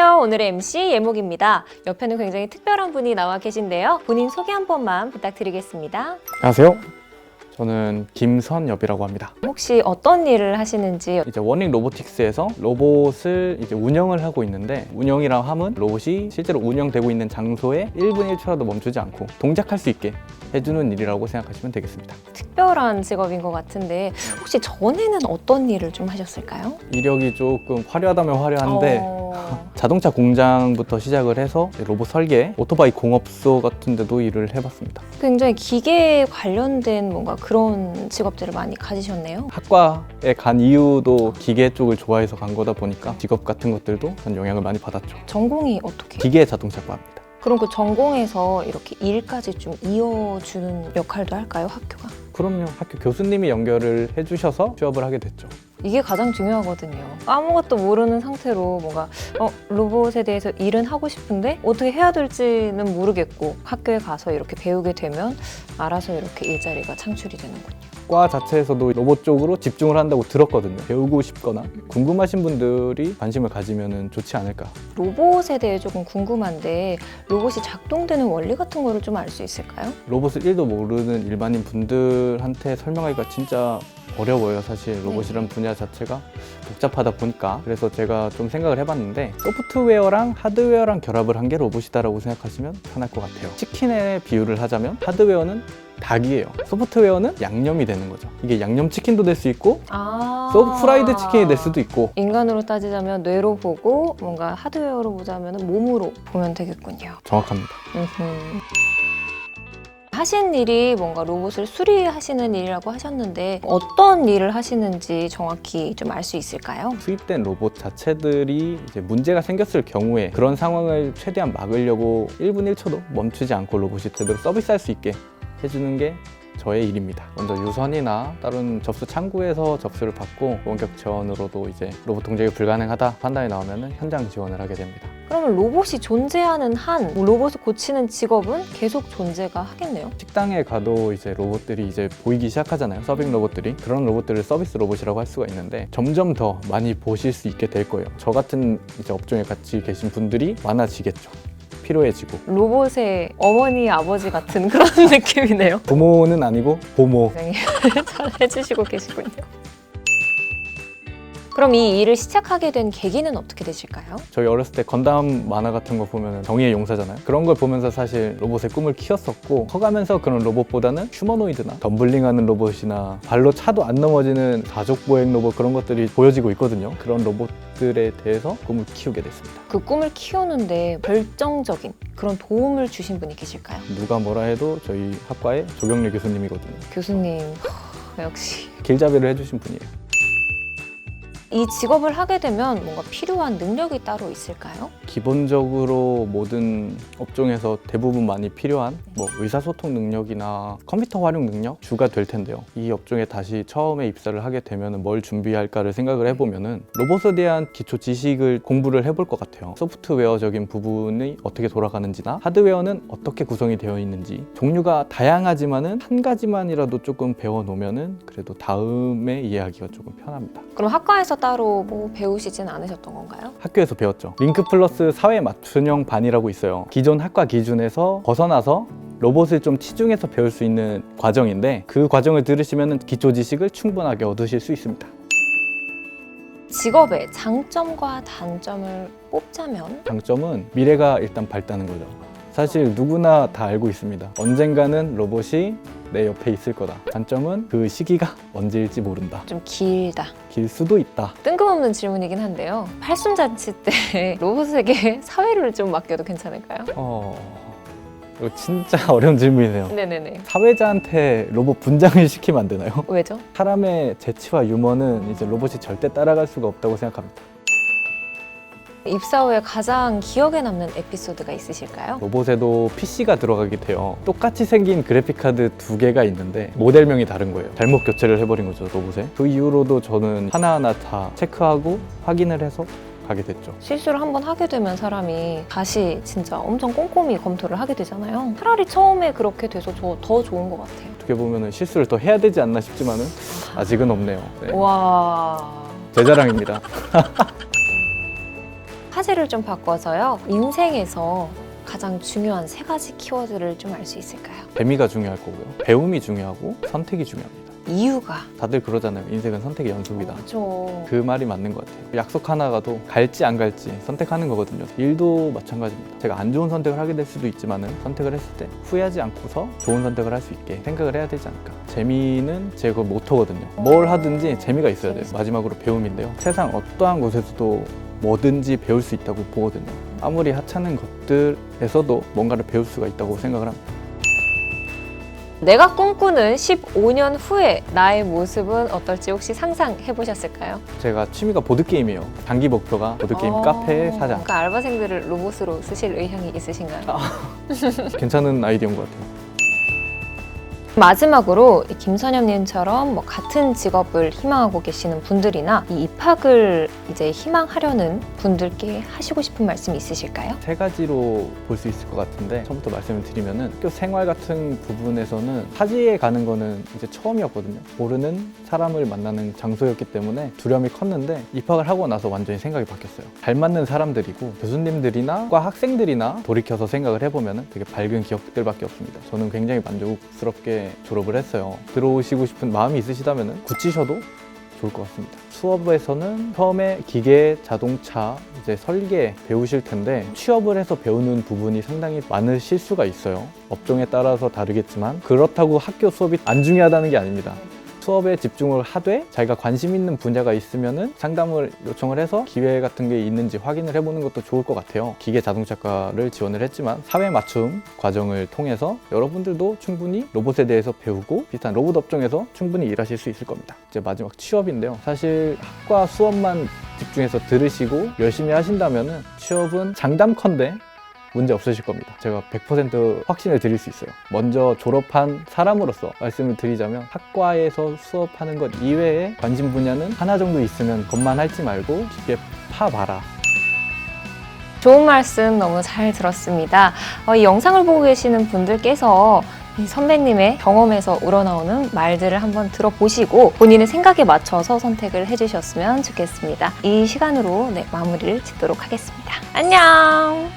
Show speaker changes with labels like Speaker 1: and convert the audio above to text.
Speaker 1: 안녕하세요. 오늘의 MC 예목입니다. 옆에는 굉장히 특별한 분이 나와 계신데요. 본인 소개 한 번만 부탁드리겠습니다.
Speaker 2: 안녕하세요. 저는 김선엽이라고 합니다.
Speaker 1: 혹시 어떤 일을 하시는지?
Speaker 2: 이제 워닝 로보틱스에서 로봇을 이제 운영을 하고 있는데, 운영이라 함은 로봇이 실제로 운영되고 있는 장소에 1분 1초라도 멈추지 않고 동작할 수 있게 해주는 일이라고 생각하시면 되겠습니다.
Speaker 1: 특별한 직업인 것 같은데 혹시 전에는 어떤 일을 좀 하셨을까요?
Speaker 2: 이력이 조금 화려하다면 화려한데 자동차 공장부터 시작을 해서 로봇 설계, 오토바이 공업소 같은 데도 일을 해봤습니다.
Speaker 1: 굉장히 기계에 관련된 뭔가 그런 직업들을 많이 가지셨네요.
Speaker 2: 학과에 간 이유도 기계 쪽을 좋아해서 간 거다 보니까 직업 같은 것들도 전 영향을 많이 받았죠.
Speaker 1: 전공이 어떻게?
Speaker 2: 기계 자동차과입니다.
Speaker 1: 그럼 그 전공에서 이렇게 일까지 좀 이어주는 역할도 할까요, 학교가?
Speaker 2: 그럼요. 학교 교수님이 연결을 해주셔서 취업을 하게 됐죠.
Speaker 1: 이게 가장 중요하거든요. 아무것도 모르는 상태로 뭔가 로봇에 대해서 일은 하고 싶은데 어떻게 해야 될지는 모르겠고 학교에 가서 이렇게 배우게 되면 알아서 이렇게 일자리가 창출이 되는군요.
Speaker 2: 과 자체에서도 로봇 쪽으로 집중을 한다고 들었거든요. 배우고 싶거나 궁금하신 분들이 관심을 가지면 좋지 않을까.
Speaker 1: 로봇에 대해 조금 궁금한데 로봇이 작동되는 원리 같은 거를 좀 알 수 있을까요?
Speaker 2: 로봇을 1도 모르는 일반인 분들한테 설명하기가 진짜 어려워요. 사실 로봇이라는 분야 자체가 복잡하다 보니까. 그래서 제가 좀 생각을 해봤는데 소프트웨어랑 하드웨어랑 결합을 한 게 로봇이다라고 생각하시면 편할 것 같아요. 치킨에 비유를 하자면 하드웨어는 닭이에요. 소프트웨어는 양념이 되는 거죠. 이게 양념치킨도 될 수 있고 프라이드 치킨이 될 수도 있고.
Speaker 1: 인간으로 따지자면 뇌로 보고 뭔가 하드웨어로 보자면 몸으로 보면 되겠군요.
Speaker 2: 정확합니다.
Speaker 1: 하신 일이 뭔가 로봇을 수리하시는 일이라고 하셨는데 어떤 일을 하시는지 정확히 좀 알 수 있을까요?
Speaker 2: 수입된 로봇 자체들이 이제 문제가 생겼을 경우에 그런 상황을 최대한 막으려고 1분 1초도 멈추지 않고 로봇이 제대로 서비스할 수 있게 해주는 게 저의 일입니다. 먼저 유선이나 다른 접수 창구에서 접수를 받고 원격 지원으로도 이제 로봇 동작이 불가능하다 판단이 나오면 현장 지원을 하게 됩니다.
Speaker 1: 그러면 로봇이 존재하는 한 로봇을 고치는 직업은 계속 존재가 하겠네요.
Speaker 2: 식당에 가도 이제 로봇들이 이제 보이기 시작하잖아요. 서빙 로봇들이. 그런 로봇들을 서비스 로봇이라고 할 수가 있는데 점점 더 많이 보실 수 있게 될 거예요. 저 같은 이제 업종에 같이 계신 분들이 많아지겠죠. 필요해지고.
Speaker 1: 로봇의 어머니, 아버지 같은 그런 느낌이네요.
Speaker 2: 부모는 아니고 보모.
Speaker 1: 굉장히 잘 해주시고 계시군요. 그럼 이 일을 시작하게 된 계기는 어떻게 되실까요?
Speaker 2: 저희 어렸을 때 건담 만화 같은 거 보면 정의의 용사잖아요. 그런 걸 보면서 사실 로봇의 꿈을 키웠었고, 커가면서 그런 로봇보다는 휴머노이드나 덤블링하는 로봇이나 발로 차도 안 넘어지는 사족 보행 로봇, 그런 것들이 보여지고 있거든요. 그런 로봇들에 대해서 꿈을 키우게 됐습니다.
Speaker 1: 그 꿈을 키우는데 결정적인 그런 도움을 주신 분이 계실까요?
Speaker 2: 누가 뭐라 해도 저희 학과의 조경래 교수님이거든요.
Speaker 1: 교수님, 역시.
Speaker 2: 길잡이를 해주신 분이에요.
Speaker 1: 이 직업을 하게 되면 뭔가 필요한 능력이 따로 있을까요?
Speaker 2: 기본적으로 모든 업종에서 대부분 많이 필요한 의사소통 능력이나 컴퓨터 활용 능력 주가 될 텐데요. 이 업종에 다시 처음에 입사를 하게 되면 뭘 준비할까를 생각을 해보면 로봇에 대한 기초 지식을 공부를 해볼 것 같아요. 소프트웨어적인 부분이 어떻게 돌아가는지나 하드웨어는 어떻게 구성이 되어 있는지, 종류가 다양하지만은 한 가지만이라도 조금 배워놓으면은 그래도 다음에 이해하기가 조금 편합니다.
Speaker 1: 그럼 학과에서 따로 뭐 배우시진 않으셨던 건가요?
Speaker 2: 학교에서 배웠죠. 링크 플러스 사회 맞춤형 반이라고 있어요. 기존 학과 기준에서 벗어나서 로봇을 좀 치중해서 배울 수 있는 과정인데, 그 과정을 들으시면 기초 지식을 충분하게 얻으실 수 있습니다.
Speaker 1: 직업의 장점과 단점을 뽑자면?
Speaker 2: 장점은 미래가 일단 밝다는 거죠. 사실 누구나 다 알고 있습니다. 언젠가는 로봇이 내 옆에 있을 거다. 단점은 그 시기가 언제일지 모른다.
Speaker 1: 좀 길다.
Speaker 2: 길 수도 있다.
Speaker 1: 뜬금없는 질문이긴 한데요. 팔순잔치 때 로봇에게 사회를 좀 맡겨도 괜찮을까요?
Speaker 2: 이거 진짜 어려운 질문이네요.
Speaker 1: 네네네.
Speaker 2: 사회자한테 로봇 분장을 시키면 안 되나요?
Speaker 1: 왜죠?
Speaker 2: 사람의 재치와 유머는 이제 로봇이 절대 따라갈 수가 없다고 생각합니다.
Speaker 1: 입사 후에 가장 기억에 남는 에피소드가 있으실까요?
Speaker 2: 로봇에도 PC가 들어가게 돼요. 똑같이 생긴 그래픽카드 2개가 있는데 모델명이 다른 거예요. 잘못 교체를 해버린 거죠, 로봇에. 그 이후로도 저는 하나하나 다 체크하고 확인을 해서 가게 됐죠.
Speaker 1: 실수를 한번 하게 되면 사람이 다시 진짜 엄청 꼼꼼히 검토를 하게 되잖아요. 차라리 처음에 그렇게 돼서 더 좋은 것 같아요.
Speaker 2: 어떻게 보면 실수를 더 해야 되지 않나 싶지만은 아직은 없네요. 네.
Speaker 1: 와...
Speaker 2: 제 자랑입니다.
Speaker 1: 화제를 좀 바꿔서요. 인생에서 가장 중요한 3가지 키워드를 좀 알 수 있을까요?
Speaker 2: 재미가 중요할 거고요. 배움이 중요하고 선택이 중요합니다.
Speaker 1: 이유가?
Speaker 2: 다들 그러잖아요. 인생은 선택의 연속이다.
Speaker 1: 그렇죠.
Speaker 2: 그 말이 맞는 것 같아요. 약속 하나가도 갈지 안 갈지 선택하는 거거든요. 일도 마찬가지입니다. 제가 안 좋은 선택을 하게 될 수도 있지만 선택을 했을 때 후회하지 않고서 좋은 선택을 할 수 있게 생각을 해야 되지 않을까. 재미는 제 그 모토거든요. 뭘 하든지 재미가 있어야 돼요. 마지막으로 배움인데요. 세상 어떠한 곳에서도 뭐든지 배울 수 있다고 보거든요. 아무리 하찮은 것들에서도 뭔가를 배울 수가 있다고 생각을 합니다.
Speaker 1: 내가 꿈꾸는 15년 후에 나의 모습은 어떨지 혹시 상상해 보셨을까요?
Speaker 2: 제가 취미가 보드게임이에요. 장기 목표가 보드게임 카페 사장.
Speaker 1: 그 알바생들을 로봇으로 쓰실 의향이 있으신가요?
Speaker 2: 괜찮은 아이디어인 것 같아요.
Speaker 1: 마지막으로 이 김선엽님처럼 뭐 같은 직업을 희망하고 계시는 분들이나 이 입학을 이제 희망하려는 분들께 하시고 싶은 말씀 있으실까요?
Speaker 2: 3가지로 볼 수 있을 것 같은데 처음부터 말씀을 드리면은 학교 생활 같은 부분에서는 타지에 가는 거는 이제 처음이었거든요. 모르는 사람을 만나는 장소였기 때문에 두려움이 컸는데 입학을 하고 나서 완전히 생각이 바뀌었어요. 잘 맞는 사람들이고 교수님들이나 과 학생들이나 돌이켜서 생각을 해보면은 되게 밝은 기억들밖에 없습니다. 저는 굉장히 만족스럽게 졸업을 했어요. 들어오시고 싶은 마음이 있으시다면 굳히셔도 좋을 것 같습니다. 수업에서는 처음에 기계, 자동차, 이제 설계 배우실 텐데 취업을 해서 배우는 부분이 상당히 많으실 수가 있어요. 업종에 따라서 다르겠지만 그렇다고 학교 수업이 안 중요하다는 게 아닙니다. 수업에 집중을 하되 자기가 관심 있는 분야가 있으면은 상담을 요청을 해서 기회 같은 게 있는지 확인을 해보는 것도 좋을 것 같아요. 기계 자동차과를 지원을 했지만 사회 맞춤 과정을 통해서 여러분들도 충분히 로봇에 대해서 배우고 비슷한 로봇 업종에서 충분히 일하실 수 있을 겁니다. 이제 마지막 취업인데요. 사실 학과 수업만 집중해서 들으시고 열심히 하신다면은 취업은 장담컨대 문제 없으실 겁니다. 제가 100% 확신을 드릴 수 있어요. 먼저 졸업한 사람으로서 말씀을 드리자면 학과에서 수업하는 것 이외에 관심 분야는 하나 정도 있으면 그것만 할지 말고 깊게 파봐라.
Speaker 1: 좋은 말씀 너무 잘 들었습니다. 이 영상을 보고 계시는 분들께서 이 선배님의 경험에서 우러나오는 말들을 한번 들어보시고 본인의 생각에 맞춰서 선택을 해주셨으면 좋겠습니다. 이 시간으로 마무리를 짓도록 하겠습니다. 안녕!